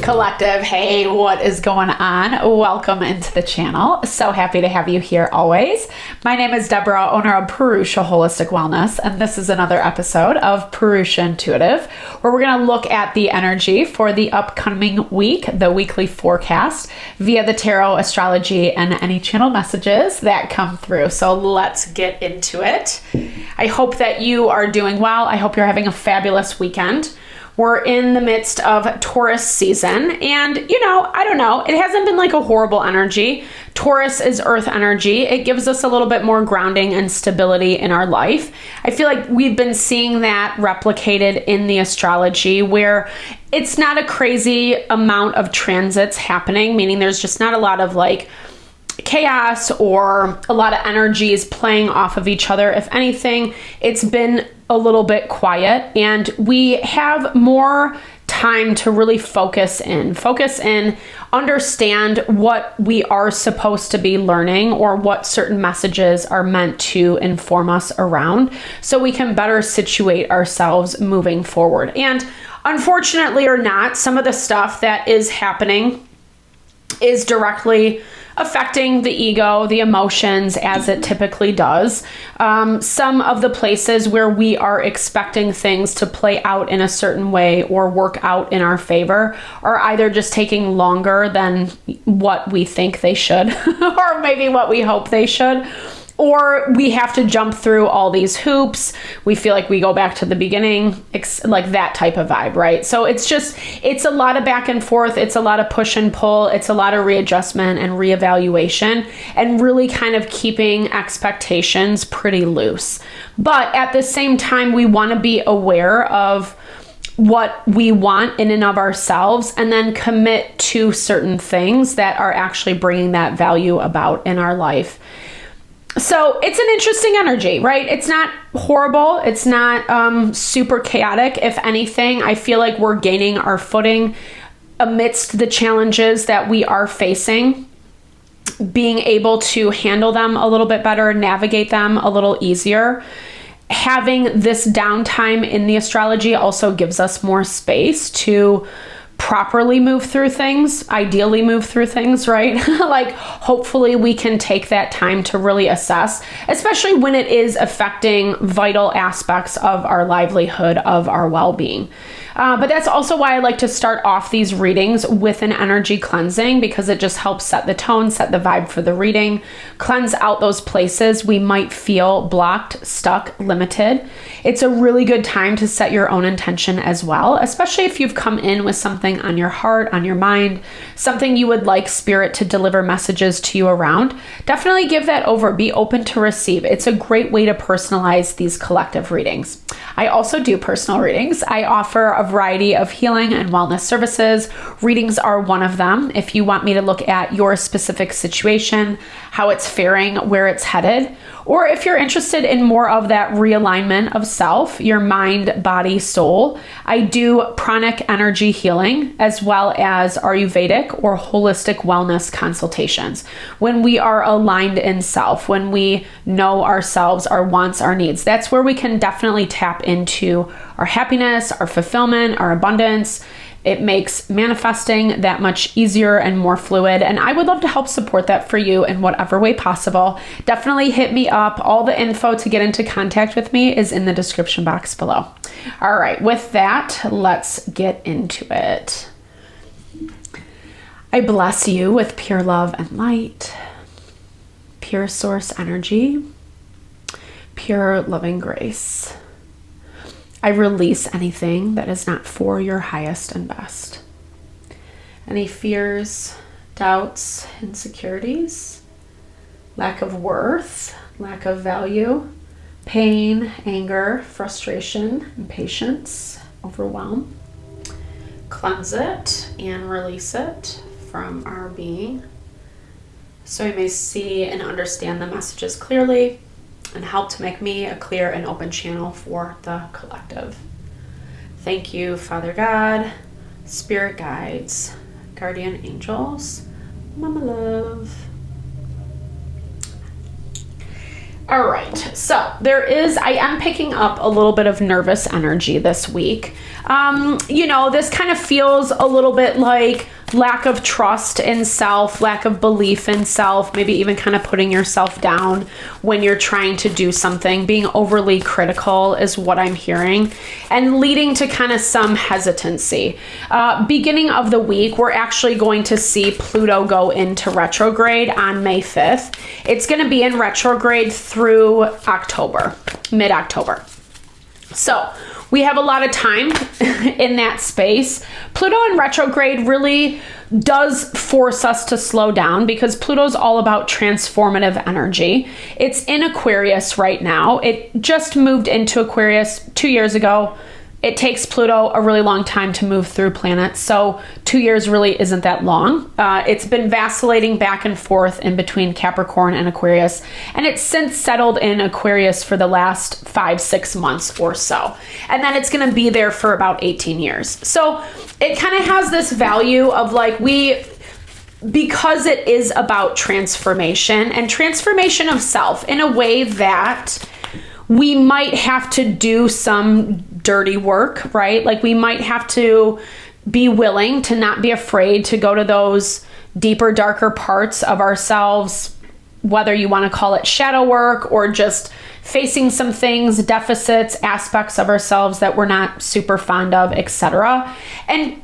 Collective. Hey, what is going on? Welcome into the channel. So happy to have you here always. My name is Deborah, owner of Purusha Holistic Wellness, and this is another episode of Purusha Intuitive, where we're going to look at the energy for the upcoming week, the weekly forecast via the tarot, astrology, and any channel messages that come through. So let's get into it. I hope that you are doing well. I hope you're having a fabulous weekend. We're in the midst of Taurus season, and I don't know, it hasn't been like a horrible energy. Taurus is earth energy. It gives us a little bit more grounding and stability in our life. I feel like we've been seeing that replicated in the astrology, where it's not a crazy amount of transits happening, meaning there's just not a lot of like chaos or a lot of energies playing off of each other. If anything, it's been a little bit quiet, and we have more time to really focus in, understand what we are supposed to be learning or what certain messages are meant to inform us around, so we can better situate ourselves moving forward. And unfortunately or not, some of the stuff that is happening is directly affecting the ego, the emotions, as it typically does. Some of the places where we are expecting things to play out in a certain way or work out in our favor are either just taking longer than what we think they should, or maybe what we hope they should. Or we have to jump through all these hoops. We feel like we go back to the beginning, like that type of vibe, right? So it's a lot of back and forth. It's a lot of push and pull. It's a lot of readjustment and reevaluation, and really kind of keeping expectations pretty loose. But at the same time, we want to be aware of what we want in and of ourselves, and then commit to certain things that are actually bringing that value about in our life. So it's an interesting energy, right? It's not horrible. It's not super chaotic. If anything, I feel like we're gaining our footing amidst the challenges that we are facing, being able to handle them a little bit better, navigate them a little easier. Having this downtime in the astrology also gives us more space to properly move through things, ideally move through things, right? Like, hopefully we can take that time to really assess, especially when it is affecting vital aspects of our livelihood, of our well-being. But that's also why I like to start off these readings with an energy cleansing, because it just helps set the tone, set the vibe for the reading, cleanse out those places we might feel blocked, stuck, limited. It's a really good time to set your own intention as well, especially if you've come in with something on your heart, on your mind, something you would like spirit to deliver messages to you around. Definitely give that over. Be open to receive. It's a great way to personalize these collective readings. I also do personal readings. I offer a variety of healing and wellness services. Readings are one of them. If you want me to look at your specific situation, how it's faring, where it's headed, or if you're interested in more of that realignment of self, your mind, body, soul, I do pranic energy healing, as well as Ayurvedic or holistic wellness consultations. When we are aligned in self, when we know ourselves, our wants, our needs, that's where we can definitely tap into our happiness, our fulfillment, our abundance. It makes manifesting that much easier and more fluid, and I would love to help support that for you in whatever way possible. Definitely hit me up. All the info to get into contact with me is in the description box below. All right, with that, let's get into it. I bless you with pure love and light, pure source energy, pure loving grace. I release anything that is not for your highest and best. Any fears, doubts, insecurities, lack of worth, lack of value, pain, anger, frustration, impatience, overwhelm. Cleanse it and release it from our being, so we may see and understand the messages clearly, and help to make me a clear and open channel for the collective. Thank you, Father God, Spirit Guides, Guardian Angels, Mama Love. All right, so I am picking up a little bit of nervous energy this week. This kind of feels a little bit like lack of trust in self, lack of belief in self, maybe even kind of putting yourself down when you're trying to do something. Being overly critical is what I'm hearing, and leading to kind of some hesitancy. Beginning of the week, we're actually going to see Pluto go into retrograde on May 5th. It's going to be in retrograde through October, mid-October. So we have a lot of time in that space. Pluto in retrograde really does force us to slow down because Pluto's all about transformative energy. It's in Aquarius right now. It just moved into Aquarius 2 years ago. It takes Pluto a really long time to move through planets, so 2 years really isn't that long. It's been vacillating back and forth in between Capricorn and Aquarius, and it's since settled in Aquarius for the last 5-6 months or so. And then it's going to be there for about 18 years. So it kind of has this value of because it is about transformation and transformation of self in a way that we might have to do some dirty work, right? Like we might have to be willing to not be afraid to go to those deeper, darker parts of ourselves, whether you want to call it shadow work or just facing some things, deficits, aspects of ourselves that we're not super fond of, etc. And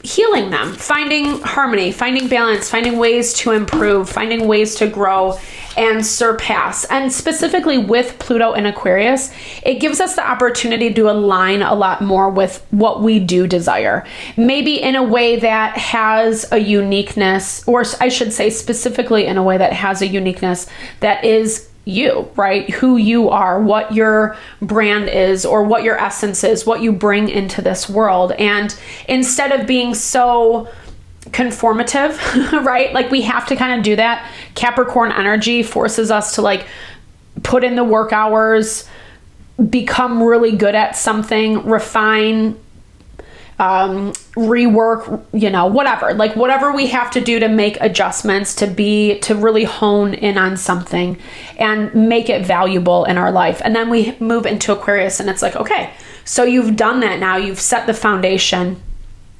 healing them, finding harmony, finding balance, finding ways to improve, finding ways to grow and surpass. And specifically with Pluto in Aquarius, it gives us the opportunity to align a lot more with what we do desire. Maybe in a way that has a uniqueness, or I should say specifically in a way that has a uniqueness that is you, right? Who you are, what your brand is, or what your essence is, what you bring into this world. And instead of being so conformative, right? Like we have to kind of do that. Capricorn energy forces us to put in the work hours, become really good at something, refine, rework, whatever we have to do to make adjustments to really hone in on something and make it valuable in our life. And then we move into Aquarius and it's like, okay, so you've done that now, you've set the foundation.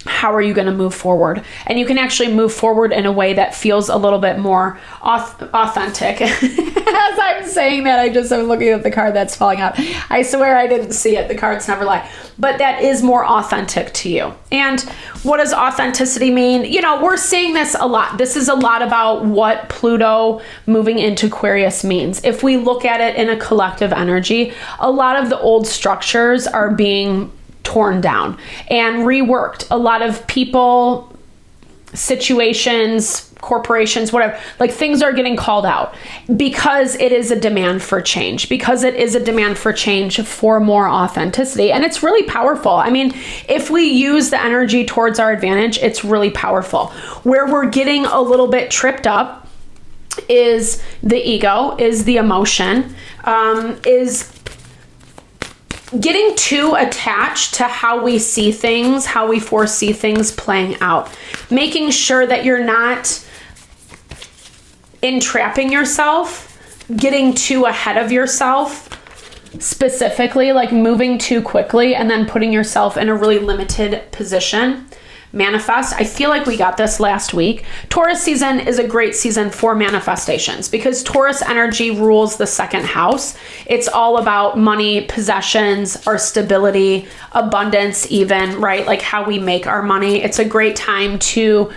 How are you going to move forward? And you can actually move forward in a way that feels a little bit more authentic. As I'm saying that, I'm looking at the card that's falling out. I swear I didn't see it. The cards never lie. But that is more authentic to you. And what does authenticity mean? We're seeing this a lot. This is a lot about what Pluto moving into Aquarius means. If we look at it in a collective energy, a lot of the old structures are being torn down and reworked. A lot of people, situations, corporations, whatever, things are getting called out because it is a demand for change, because it is a demand for change for more authenticity. And it's really powerful. I mean, if we use the energy towards our advantage, it's really powerful. Where we're getting a little bit tripped up is the ego, is the emotion, is getting too attached to how we see things, how we foresee things playing out. Making sure that you're not entrapping yourself, getting too ahead of yourself, specifically moving too quickly and then putting yourself in a really limited position. Manifest. I feel like we got this last week. Taurus season is a great season for manifestations because Taurus energy rules the second house. It's all about money, possessions, our stability, abundance even, right? How we make our money. It's a great time to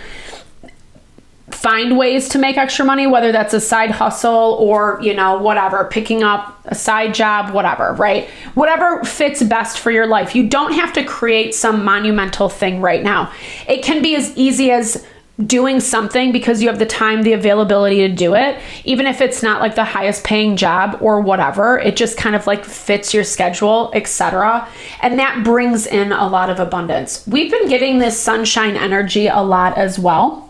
find ways to make extra money, whether that's a side hustle or, whatever, picking up a side job, whatever, right? Whatever fits best for your life. You don't have to create some monumental thing right now. It can be as easy as doing something because you have the time, the availability to do it, even if it's not the highest paying job or whatever. It just kind of fits your schedule, etc. And that brings in a lot of abundance. We've been getting this sunshine energy a lot as well,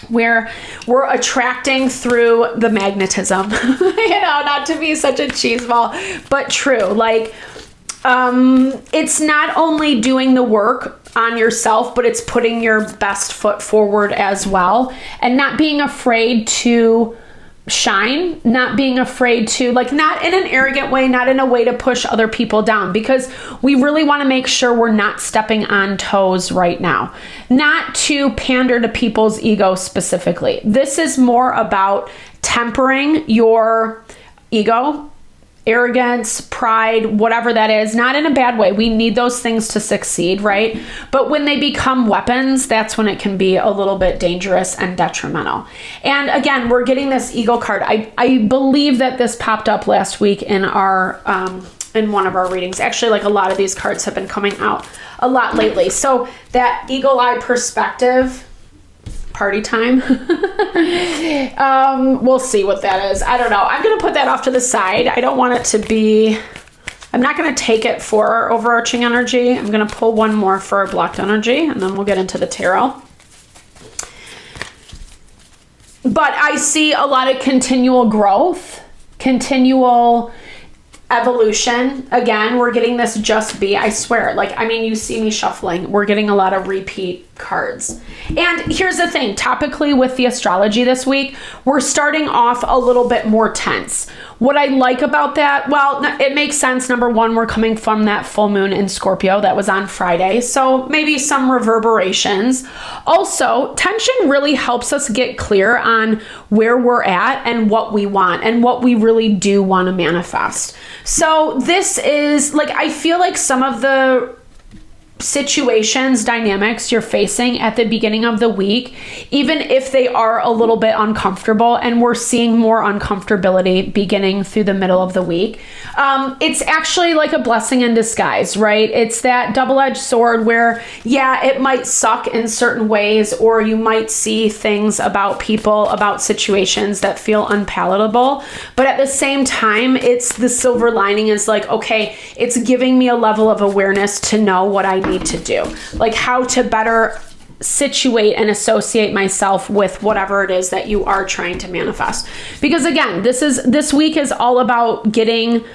where we're attracting through the magnetism, not to be such a cheeseball, but true. It's not only doing the work on yourself, but it's putting your best foot forward as well and not being afraid to shine, not being afraid to, like, not in an arrogant way, not in a way to push other people down, because we really want to make sure we're not stepping on toes right now, not to pander to people's ego specifically. This is more about tempering your ego, arrogance, pride, whatever that is, not in a bad way. We need those things to succeed, right? But when they become weapons, that's when it can be a little bit dangerous and detrimental. And again, we're getting this eagle card. I believe that this popped up last week in our in one of our readings. Actually, like, a lot of these cards have been coming out a lot lately. So that eagle eye perspective, party time. We'll see what that is. I don't know. I'm going to put that off to the side. I don't want it to be, I'm not going to take it for our overarching energy. I'm going to pull one more for our blocked energy, and then we'll get into the tarot. But I see a lot of continual growth, continual evolution. Again, we're getting this just be, I swear, like, I mean, you see me shuffling, we're getting a lot of repeat cards. And here's the thing, topically with the astrology this week, we're starting off a little bit more tense. What I like about that, well, it makes sense. Number one, we're coming from that full moon in Scorpio that was on Friday, so maybe some reverberations. Also, tension really helps us get clear on where we're at and what we want and what we really do want to manifest. So this is, like, I feel like some of the situations, dynamics you're facing at the beginning of the week, even if they are a little bit uncomfortable, and we're seeing more uncomfortability beginning through the middle of the week, it's actually like a blessing in disguise, right? It's that double-edged sword where, yeah, it might suck in certain ways, or you might see things about people, about situations that feel unpalatable, but at the same time, it's the silver lining is like, okay, it's giving me a level of awareness to know what I need to do, like how to better situate and associate myself with whatever it is that you are trying to manifest. Because again, this week is all about getting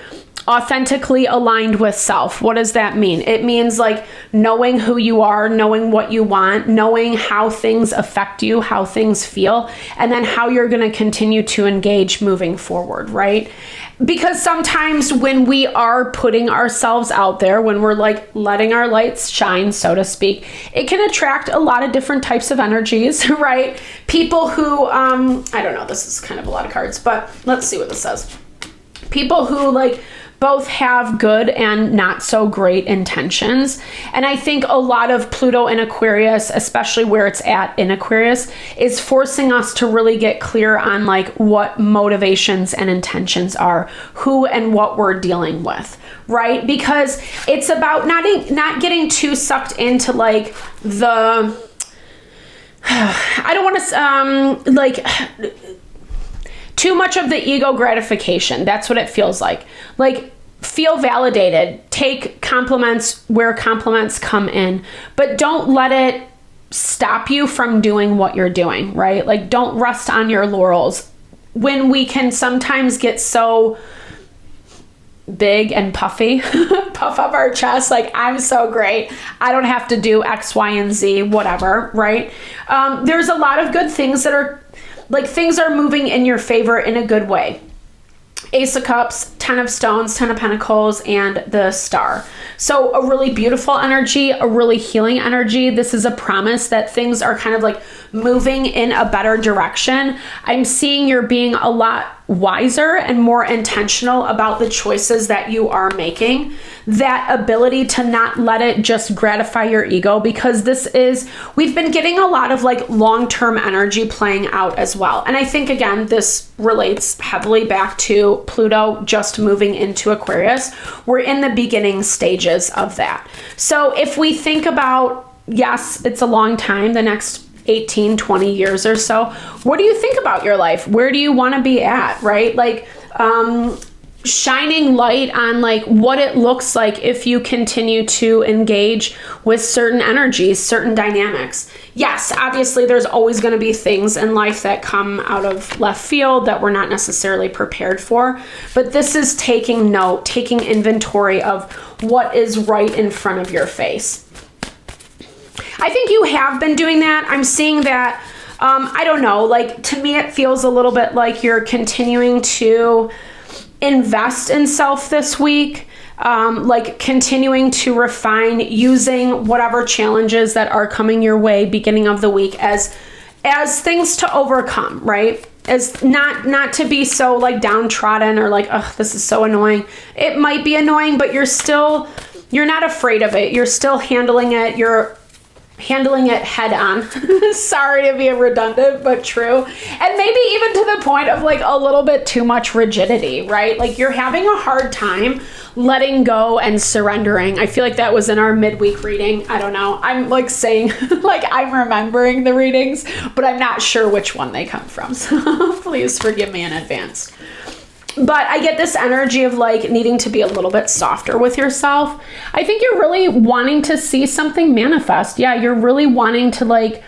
authentically aligned with self. What does that mean? It means like knowing who you are, knowing what you want, knowing how things affect you, how things feel, and then how you're going to continue to engage moving forward, right? Because sometimes when we are putting ourselves out there, when we're like letting our lights shine, so to speak, it can attract a lot of different types of energies, right? People who, I don't know, this is kind of a lot of cards, but let's see what this says. People who like both have good and not so great intentions. And I think a lot of Pluto in Aquarius, especially where it's at in Aquarius, is forcing us to really get clear on like what motivations and intentions are, who and what we're dealing with, right? Because it's about not getting too sucked into like the, I don't want to, like, too much of the ego gratification. That's what it feels like. Like, feel validated. Take compliments where compliments come in, but don't let it stop you from doing what you're doing, right? Like, don't rest on your laurels. When we can sometimes get so big and puffy, puff up our chest, like, I'm so great, I don't have to do X, Y, and Z, whatever, right? There's a lot of good things that are like, things are moving in your favor in a good way. Ace of Cups, 10 of Stones, 10 of Pentacles, and the Star. So a really beautiful energy, a really healing energy. This is a promise that things are kind of like moving in a better direction. I'm seeing you're being a lot wiser and more intentional about the choices that you are making. That ability to not let it just gratify your ego, because we've been getting a lot of like long-term energy playing out as well. And I think, again, this relates heavily back to Pluto just moving into Aquarius. We're in the beginning stages of that. So if we think about, yes, it's a long time, the next 18, 20 years or so, what do you think about your life? Where do you want to be at, right? Like, shining light on like what it looks like if you continue to engage with certain energies, certain dynamics. Yes, obviously there's always going to be things in life that come out of left field that we're not necessarily prepared for, but this is taking note, taking inventory of what is right in front of your face. I think you have been doing that. I'm seeing that I don't know, like to me, it feels a little bit like you're continuing to invest in self this week. Like continuing to refine, using whatever challenges that are coming your way beginning of the week as things to overcome, right? As not to be so like downtrodden or like, oh, this is so annoying. It might be annoying, but you're not afraid of it. You're still handling it. You're handling it head on. Sorry to be redundant, but true. And maybe even to the point of like a little bit too much rigidity, right? Like you're having a hard time letting go and surrendering. I feel like that was in our midweek reading. I don't know. I'm like saying, like I'm remembering the readings, but I'm not sure which one they come from. So please forgive me in advance. But I get this energy of like needing to be a little bit softer with yourself. I think you're really wanting to see something manifest. Yeah, you're really wanting to like,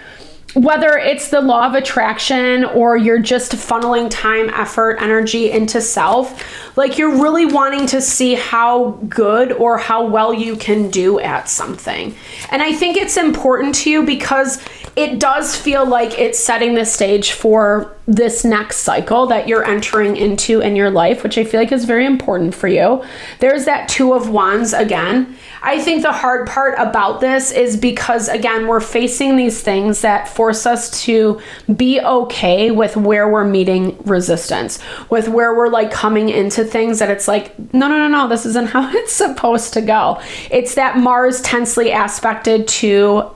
whether it's the law of attraction or you're just funneling time, effort, energy into self, like you're really wanting to see how good or how well you can do at something. And I think it's important to you because it does feel like it's setting the stage for this next cycle that you're entering into in your life, which I feel like is very important for you. There's that Two of Wands again. I think the hard part about this is because, again, we're facing these things that force us to be okay with where we're meeting resistance, with where we're like coming into things that it's like, no, this isn't how it's supposed to go. It's that Mars tensely aspected to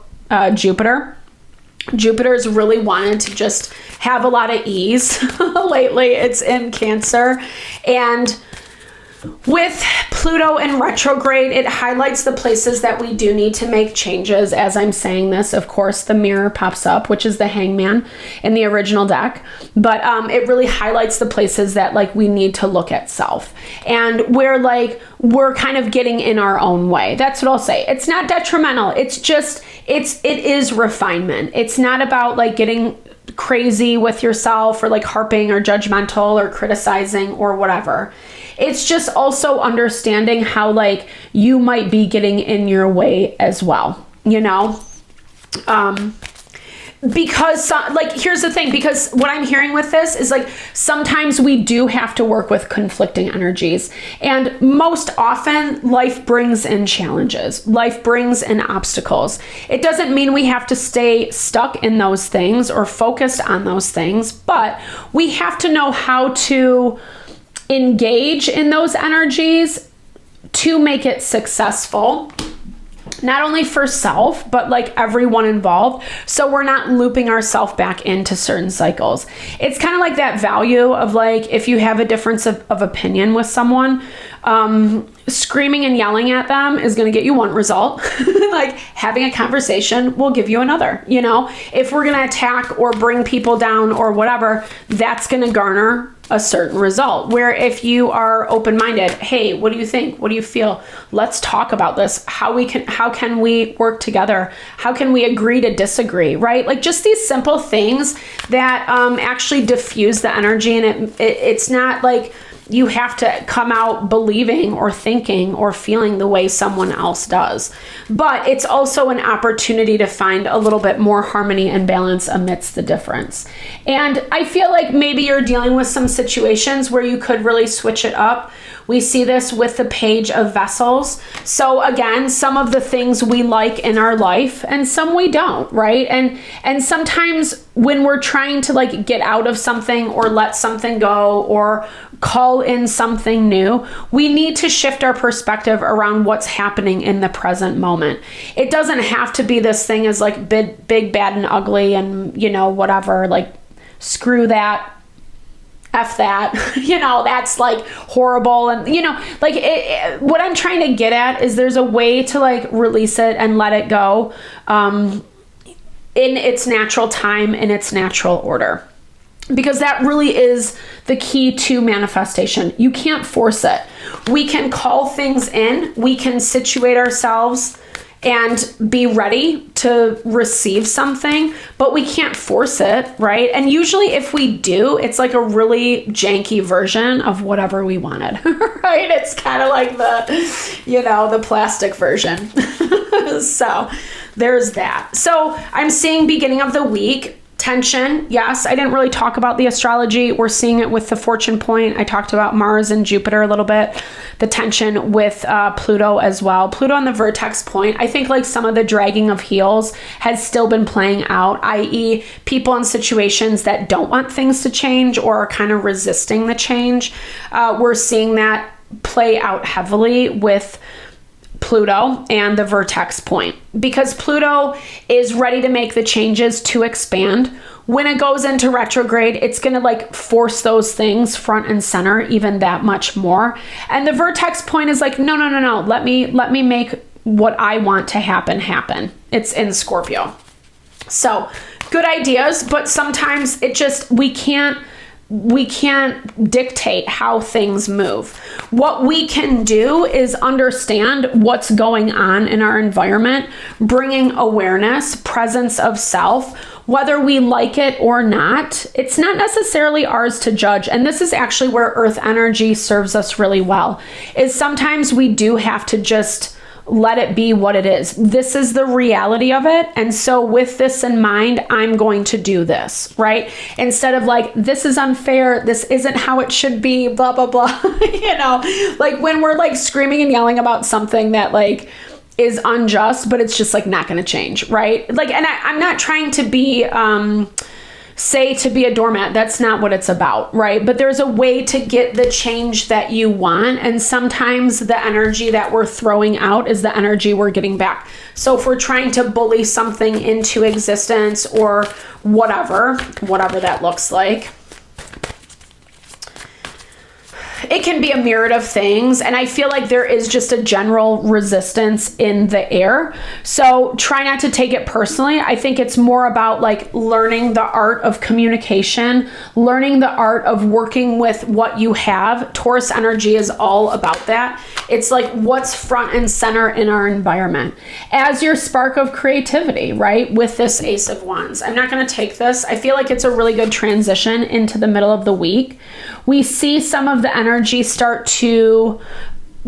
Jupiter. Jupiter's really wanted to just have a lot of ease lately. It's in Cancer. And with Pluto in retrograde, it highlights the places that we do need to make changes. As I'm saying this, of course, the mirror pops up, which is the Hangman in the original deck. But it really highlights the places that like we need to look at self. And where like we're kind of getting in our own way. That's what I'll say. It's not detrimental. It's just, it is refinement. It's not about like getting crazy with yourself or like harping or judgmental or criticizing or whatever. It's just also understanding how like you might be getting in your way as well, you know? Because like, here's the thing, because what I'm hearing with this is like, sometimes we do have to work with conflicting energies. And most often life brings in challenges. Life brings in obstacles. It doesn't mean we have to stay stuck in those things or focused on those things, but we have to know how to engage in those energies to make it successful, not only for self, but like everyone involved. So we're not looping ourselves back into certain cycles. It's kind of like that value of like, if you have a difference of opinion with someone, screaming and yelling at them is going to get you one result. Like having a conversation will give you another, you know, if we're going to attack or bring people down or whatever, that's going to garner a certain result. Where if you are open-minded, hey, what do you think? What do you feel? Let's talk about this. How can we work together? How can we agree to disagree, right? Like just these simple things that actually diffuse the energy. And it's not like you have to come out believing or thinking or feeling the way someone else does. But it's also an opportunity to find a little bit more harmony and balance amidst the difference. And I feel like maybe you're dealing with some situations where you could really switch it up. We see this with the Page of Vessels. So again, some of the things we like in our life and some we don't, right? And sometimes when we're trying to like get out of something or let something go or call in something new, we need to shift our perspective around what's happening in the present moment. It doesn't have to be this thing is like big, bad, and ugly and, you know, whatever, like screw that. F that, you know, that's like horrible. And, you know, like what I'm trying to get at is there's a way to like release it and let it go in its natural time, in its natural order. Because that really is the key to manifestation. You can't force it. We can call things in, we can situate ourselves and be ready to receive something, but we can't force it, right? And usually if we do, it's like a really janky version of whatever we wanted, right? It's kind of like the, you know, the plastic version. So there's that. So I'm seeing beginning of the week, Tension, yes. I didn't really talk about the astrology. We're seeing it with the fortune point. I talked about Mars and Jupiter a little bit. The tension with Pluto as well. Pluto on the vertex point. I think like some of the dragging of heels has still been playing out, i.e. people in situations that don't want things to change or are kind of resisting the change. We're seeing that play out heavily with Pluto and the vertex point, because Pluto is ready to make the changes to expand. When it goes into retrograde, it's going to like force those things front and center even that much more. And the vertex point is like, no. Let me make what I want to happen. It's in Scorpio. So good ideas, but sometimes we can't dictate how things move. What we can do is understand what's going on in our environment, bringing awareness, presence of self, whether we like it or not. It's not necessarily ours to judge. And this is actually where earth energy serves us really well, is sometimes we do have to just let it be what it is. This is the reality of it. And so with this in mind, I'm going to do this, right? Instead of like, this is unfair. This isn't how it should be, blah, blah, blah. Like when we're like screaming and yelling about something that like is unjust, but it's just like not going to change, right? Like, and I'm not trying to be, to be a doormat. That's not what it's about, right? But there's a way to get the change that you want. And sometimes the energy that we're throwing out is the energy we're getting back. So if we're trying to bully something into existence or whatever that looks like, it can be a myriad of things. And I feel like there is just a general resistance in the air. So try not to take it personally. I think it's more about like learning the art of communication, learning the art of working with what you have. Taurus energy is all about that. It's like what's front and center in our environment as your spark of creativity, right? With this Ace of Wands. I'm not going to take this. I feel like it's a really good transition into the middle of the week. We see some of the energy start to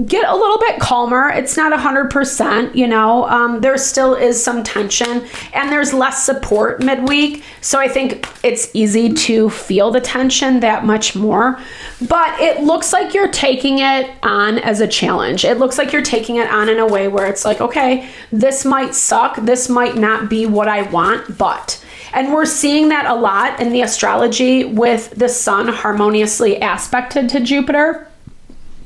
get a little bit calmer. It's not 100%, there still is some tension and there's less support midweek. So I think it's easy to feel the tension that much more, but it looks like you're taking it on as a challenge. It looks like you're taking it on in a way where it's like, okay, this might suck. This might not be what I want, but... And we're seeing that a lot in the astrology with the sun harmoniously aspected to Jupiter,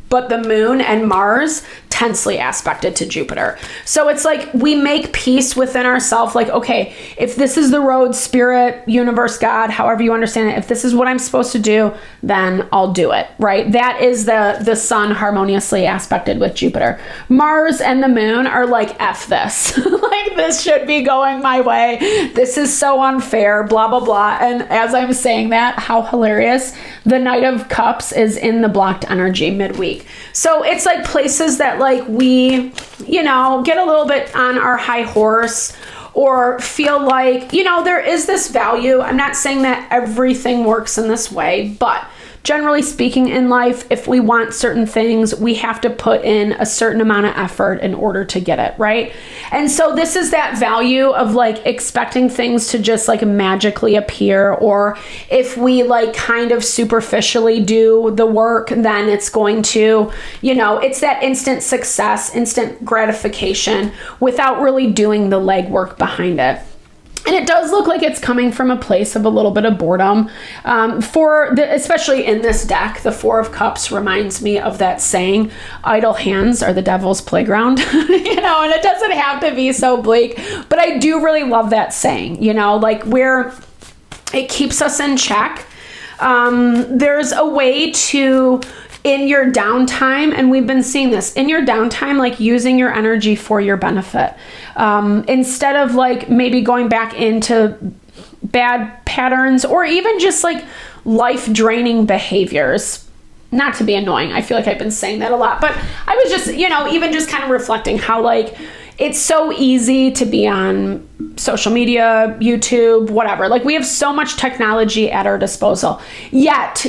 but the moon and Mars tensely aspected to Jupiter. So it's like we make peace within ourselves. Like, okay, if this is the road, spirit, universe, God, however you understand it, if this is what I'm supposed to do, then I'll do it, right? That is the sun harmoniously aspected with Jupiter. Mars and the moon are like, F this. Like, this should be going my way. This is so unfair, blah, blah, blah. And as I'm saying that, how hilarious. The Knight of Cups is in the blocked energy midweek. So it's like places that like we, get a little bit on our high horse or feel like, there is this value. I'm not saying that everything works in this way, but generally speaking in life, if we want certain things, we have to put in a certain amount of effort in order to get it, right? And so this is that value of like expecting things to just like magically appear, or if we like kind of superficially do the work, then it's going to, it's that instant success, instant gratification without really doing the legwork behind it. And it does look like it's coming from a place of a little bit of boredom. Especially in this deck, the Four of Cups reminds me of that saying, idle hands are the devil's playground, and it doesn't have to be so bleak, but I do really love that saying, like where it keeps us in check. There's a way to, in your downtime, and we've been seeing this, in your downtime, like using your energy for your benefit. Instead of like maybe going back into bad patterns or even just like life draining behaviors. Not to be annoying. I feel like I've been saying that a lot, but I was just, even just kind of reflecting how like it's so easy to be on social media, YouTube, whatever. Like we have so much technology at our disposal. Yet,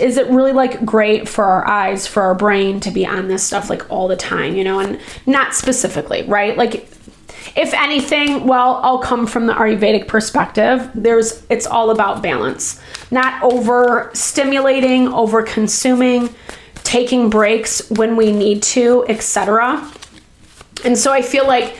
is it really like great for our eyes, for our brain to be on this stuff like all the time, and not specifically, right? Like If anything, well, I'll come from the Ayurvedic perspective. It's all about balance, not over stimulating, over consuming, taking breaks when we need to, etc. And so I feel like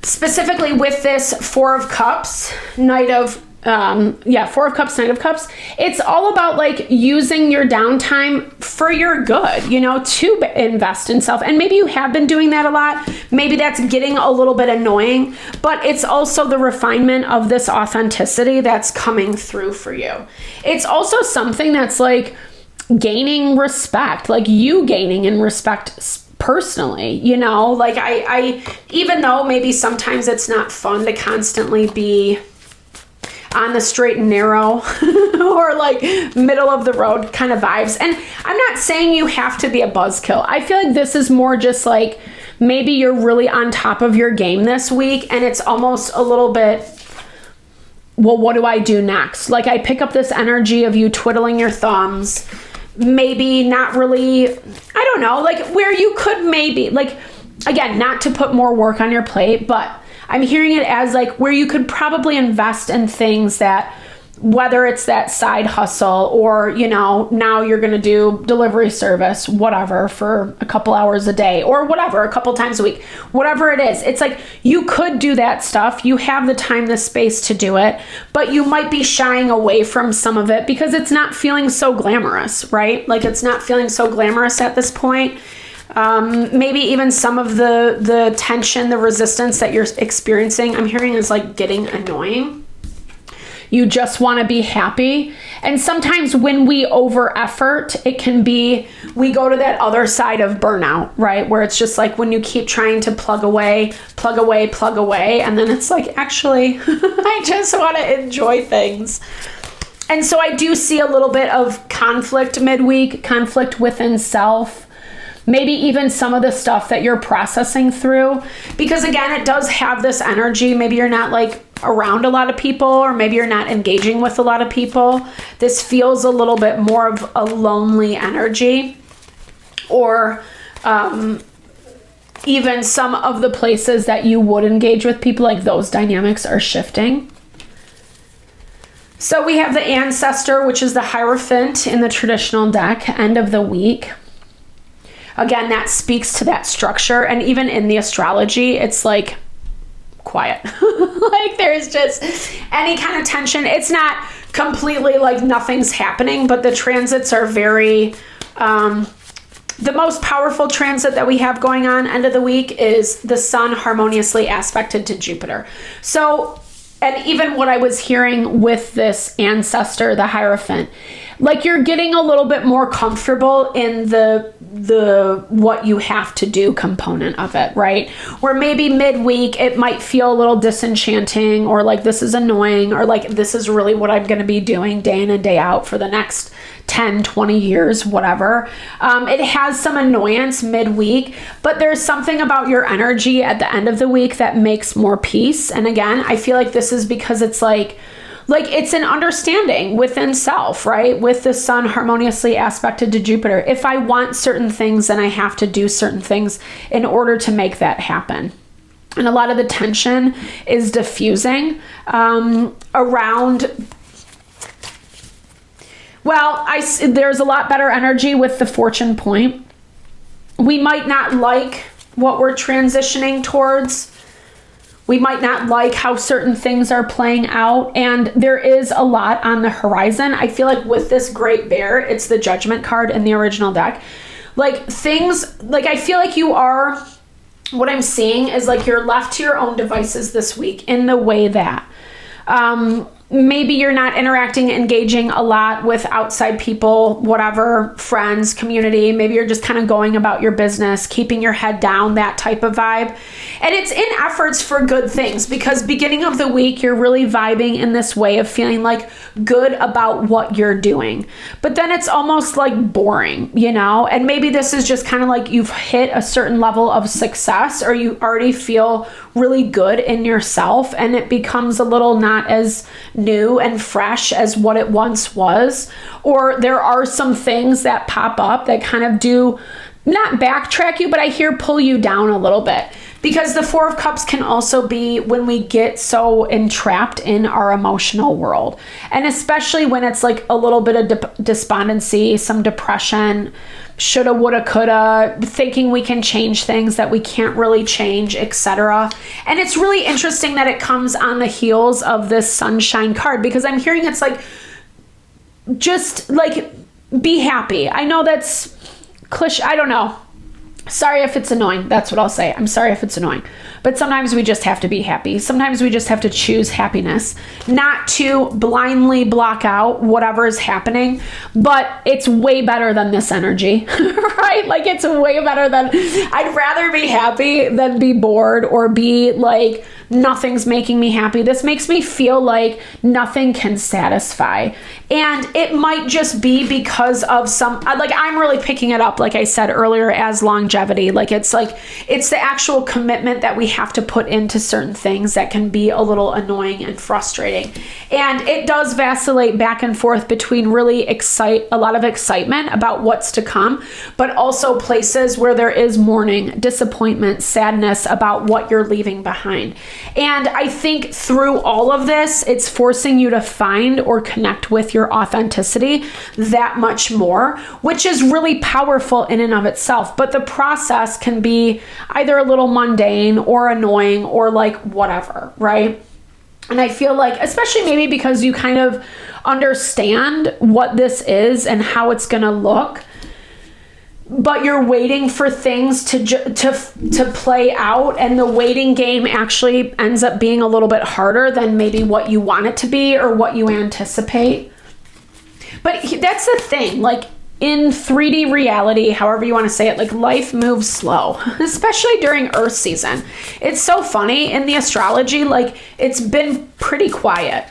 specifically with this Four of Cups, Four of Cups, Knight of Cups, it's all about like using your downtime for your good, to invest in self. And maybe you have been doing that a lot. Maybe that's getting a little bit annoying, but it's also the refinement of this authenticity that's coming through for you. It's also something that's like gaining respect, like you gaining in respect personally, like I even though maybe sometimes it's not fun to constantly be on the straight and narrow or like middle of the road kind of vibes. And I'm not saying you have to be a buzzkill. I feel like this is more just like maybe you're really on top of your game this week and it's almost a little bit, well, what do I do next? Like I pick up this energy of you twiddling your thumbs, maybe not really, I don't know, like where you could maybe, like, again, not to put more work on your plate, but I'm hearing it as like where you could probably invest in things that, whether it's that side hustle or, now you're going to do delivery service, whatever, for a couple hours a day or whatever, a couple times a week, whatever it is. It's like you could do that stuff. You have the time, the space to do it, but you might be shying away from some of it because it's not feeling so glamorous, right? Like it's not feeling so glamorous at this point. Maybe even some of the tension, the resistance that you're experiencing, I'm hearing is like getting annoying. You just want to be happy. And sometimes when we over effort, it can be, we go to that other side of burnout, right? Where it's just like when you keep trying to plug away. And then it's like, actually, I just want to enjoy things. And so I do see a little bit of conflict midweek, conflict within self. Maybe even some of the stuff that you're processing through, because again, it does have this energy. Maybe you're not like around a lot of people, or maybe you're not engaging with a lot of people. This feels a little bit more of a lonely energy, or even some of the places that you would engage with people, like those dynamics are shifting. So we have the Ancestor, which is the Hierophant in the traditional deck, end of the week. Again, that speaks to that structure. And even in the astrology, it's like quiet. Like there's just any kind of tension. It's not completely like nothing's happening, but the transits are very, the most powerful transit that we have going on end of the week is the Sun harmoniously aspected to Jupiter. So, and even what I was hearing with this Ancestor, the Hierophant, like you're getting a little bit more comfortable in the what you have to do component of it, right? Where maybe midweek it might feel a little disenchanting, or like this is annoying, or like this is really what I'm going to be doing day in and day out for the next 10, 20 years, whatever. It has some annoyance midweek, but there's something about your energy at the end of the week that makes more peace. And again, I feel like this is because it's like it's an understanding within self, right? With the Sun harmoniously aspected to Jupiter. If I want certain things, then I have to do certain things in order to make that happen. And a lot of the tension is diffusing around. Well, there's a lot better energy with the Fortune point. We might not like what we're transitioning towards. We might not like how certain things are playing out, and there is a lot on the horizon. I feel like with this Great Bear, it's the Judgment card in the original deck. Like things, like I feel like you are, what I'm seeing is like you're left to your own devices this week in the way that maybe you're not interacting, engaging a lot with outside people, whatever, friends, community. Maybe you're just kind of going about your business, keeping your head down, that type of vibe. And it's in efforts for good things, because beginning of the week, you're really vibing in this way of feeling like good about what you're doing. But then it's almost like boring, and maybe this is just kind of like you've hit a certain level of success, or you already feel really good in yourself, and it becomes a little not as new and fresh as what it once was. Or there are some things that pop up that kind of do not backtrack you, but I hear pull you down a little bit Because the Four of Cups can also be when we get so entrapped in our emotional world. And especially when it's like a little bit of despondency, some depression, shoulda, woulda, coulda, thinking we can change things that we can't really change, etc. And it's really interesting that it comes on the heels of this sunshine card, because I'm hearing it's like, just like, be happy. I know that's cliche. I don't know. Sorry if it's annoying. That's what I'll say. I'm sorry if it's annoying. But sometimes we just have to be happy. Sometimes we just have to choose happiness, not to blindly block out whatever is happening. But it's way better than this energy, right? Like, it's way better than, I'd rather be happy than be bored or be like, nothing's making me happy. This makes me feel like nothing can satisfy. And it might just be because of some, like, I'm really picking it up, like I said earlier, as longevity. Like, it's the actual commitment that we have to put into certain things that can be a little annoying and frustrating. And it does vacillate back and forth between really a lot of excitement about what's to come, but also places where there is mourning, disappointment, sadness about what you're leaving behind. And I think through all of this, it's forcing you to find or connect with your authenticity that much more, which is really powerful in and of itself. But the process can be either a little mundane or annoying or like whatever, right? And I feel like, especially maybe because you kind of understand what this is and how it's going to look, but you're waiting for things to play out, and the waiting game actually ends up being a little bit harder than maybe what you want it to be or what you anticipate. But that's the thing, like, in 3D reality, however you want to say it, like, life moves slow, especially during Earth season. It's so funny in the astrology, like, it's been pretty quiet.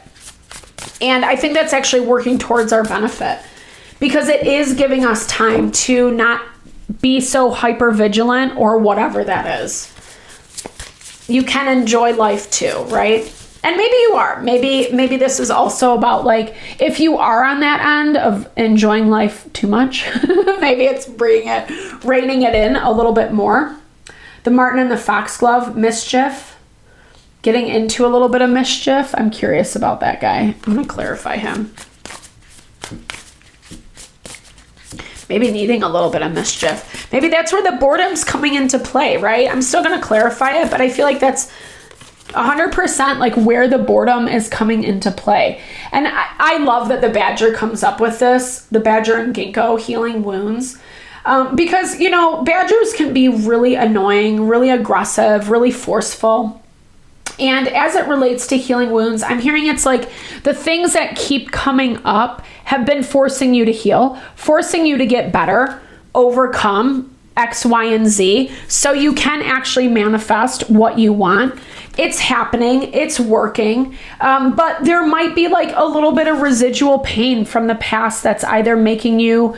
And I think that's actually working towards our benefit, because it is giving us time to not be so hyper vigilant or whatever that is. You can enjoy life too, right? And maybe you are. Maybe this is also about, like, if you are on that end of enjoying life too much, maybe it's reining it in a little bit more. The Martin and the Foxglove, mischief. Getting into a little bit of mischief. I'm curious about that guy. I'm going to clarify him. Maybe needing a little bit of mischief. Maybe that's where the boredom's coming into play, right? I'm still going to clarify it, but I feel like that's 100% like where the boredom is coming into play. And I love that the Badger comes up with this, the Badger and Ginkgo, healing wounds. Because, you know, Badgers can be really annoying, really aggressive, really forceful. And as it relates to healing wounds, I'm hearing it's like the things that keep coming up have been forcing you to heal, forcing you to get better, overcome X, Y, and Z, so you can actually manifest what you want. It's happening, it's working, but there might be like a little bit of residual pain from the past that's either making you,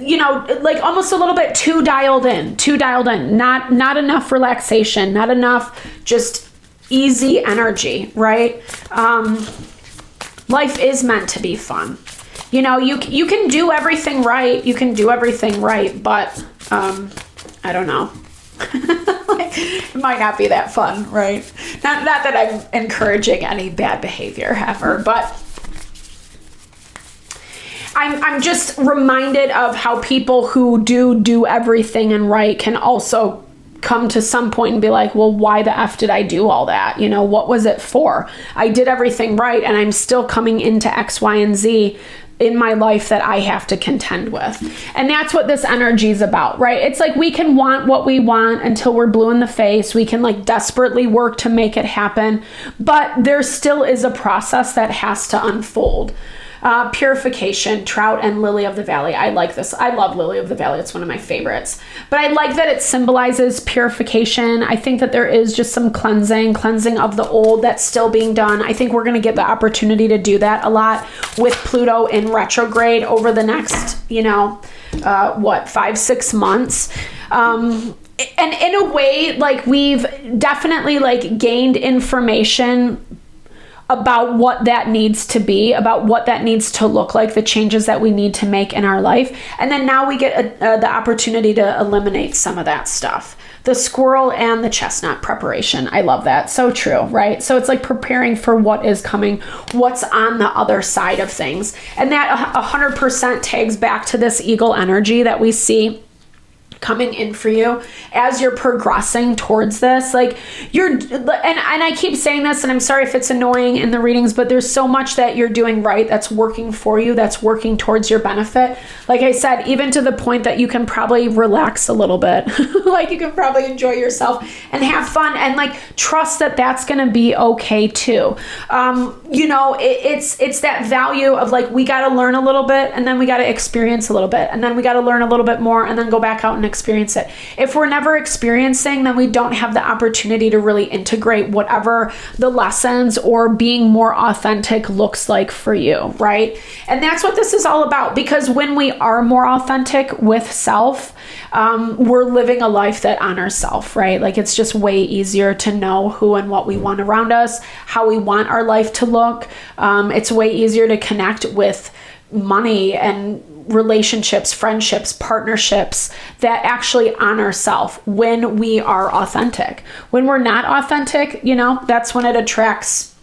you know, like almost a little bit too dialed in, not enough relaxation, not enough just easy energy, right? Life is meant to be fun. You know, you can do everything right. You can do everything right, but I don't know. It might not be that fun, right? Not that I'm encouraging any bad behavior ever, but I'm just reminded of how people who do everything and right can also come to some point and be like, well, why the F did I do all that? You know, what was it for? I did everything right, and I'm still coming into X, Y, and Z in my life that I have to contend with. And that's what this energy is about, right? It's like we can want what we want until we're blue in the face. We can like desperately work to make it happen, but there still is a process that has to unfold. Purification, Trout, and Lily of the Valley. I like this. I love Lily of the Valley. It's one of my favorites. But I like that it symbolizes purification. I think that there is just some cleansing of the old that's still being done. I think we're going to get the opportunity to do that a lot with Pluto in retrograde over the next, 5-6 months. And in a way, like, we've definitely like gained information about what that needs to be, about what that needs to look like, the changes that we need to make in our life. And then now we get the opportunity to eliminate some of that stuff. the squirrel and the chestnut preparation. I love that. So true, right? So it's like preparing for what is coming, what's on the other side of things. And that 100% tags back to this eagle energy that we see coming in for you as you're progressing towards this. Like and I keep saying this, and I'm sorry if it's annoying in the readings, but there's so much that you're doing right that's working for you, that's working towards your benefit. Like I said, even to the point that you can probably relax a little bit. Like you can probably enjoy yourself and have fun, and like trust that that's going to be okay too. You know, it's that value of like, we got to learn a little bit, and then we got to experience a little bit, and then we got to learn a little bit more, and then go back out and experience it. If we're never experiencing, then we don't have the opportunity to really integrate whatever the lessons or being more authentic looks like for you, right? And that's what this is all about, because when we are more authentic with self, we're living a life that honors self, right? Like it's just way easier to know who and what we want around us, how we want our life to look. It's way easier to connect with money and relationships, friendships, partnerships that actually honor self when we are authentic. When we're not authentic, you know, that's when it attracts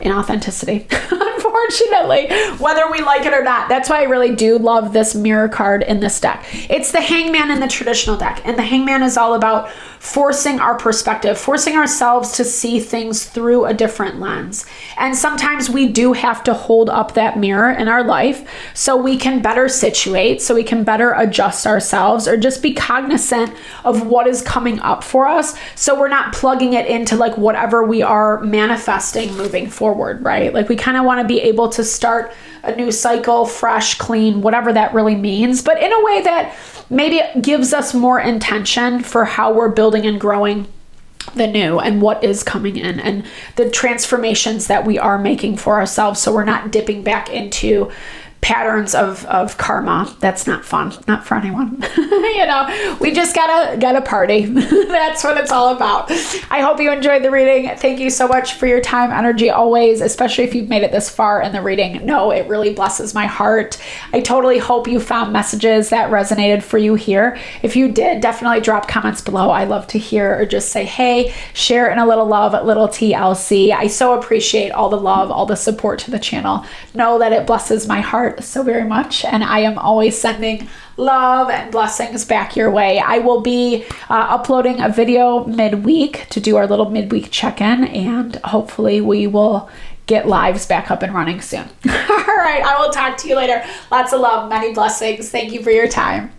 inauthenticity, unfortunately, whether we like it or not. That's why I really do love this mirror card in this deck. It's the Hangman in the traditional deck, and the Hangman is all about forcing our perspective, forcing ourselves to see things through a different lens. And sometimes we do have to hold up that mirror in our life so we can better situate, so we can better adjust ourselves, or just be cognizant of what is coming up for us, so we're not plugging it into like whatever we are manifesting moving forward, right? Like we kind of want to be able to start a new cycle, fresh, clean, whatever that really means, but in a way that maybe it gives us more intention for how we're building and growing the new and what is coming in, and the transformations that we are making for ourselves, so we're not dipping back into patterns of karma. That's not fun, not for anyone. You know, we just gotta party. That's what it's all about. I hope you enjoyed the reading. Thank you so much for your time, energy, always, especially if you've made it this far in the reading. No, it really blesses my heart. I totally hope you found messages that resonated for you here. If you did, definitely drop comments below. I love to hear, or just say, hey, share in a little love at little TLC. I so appreciate all the love, all the support to the channel. Know that it blesses my heart so very much, and I am always sending love and blessings back your way. I will be uploading a video midweek to do our little midweek check-in, and hopefully we will get lives back up and running soon. All right, I will talk to you later. Lots of love, many blessings. Thank you for your time.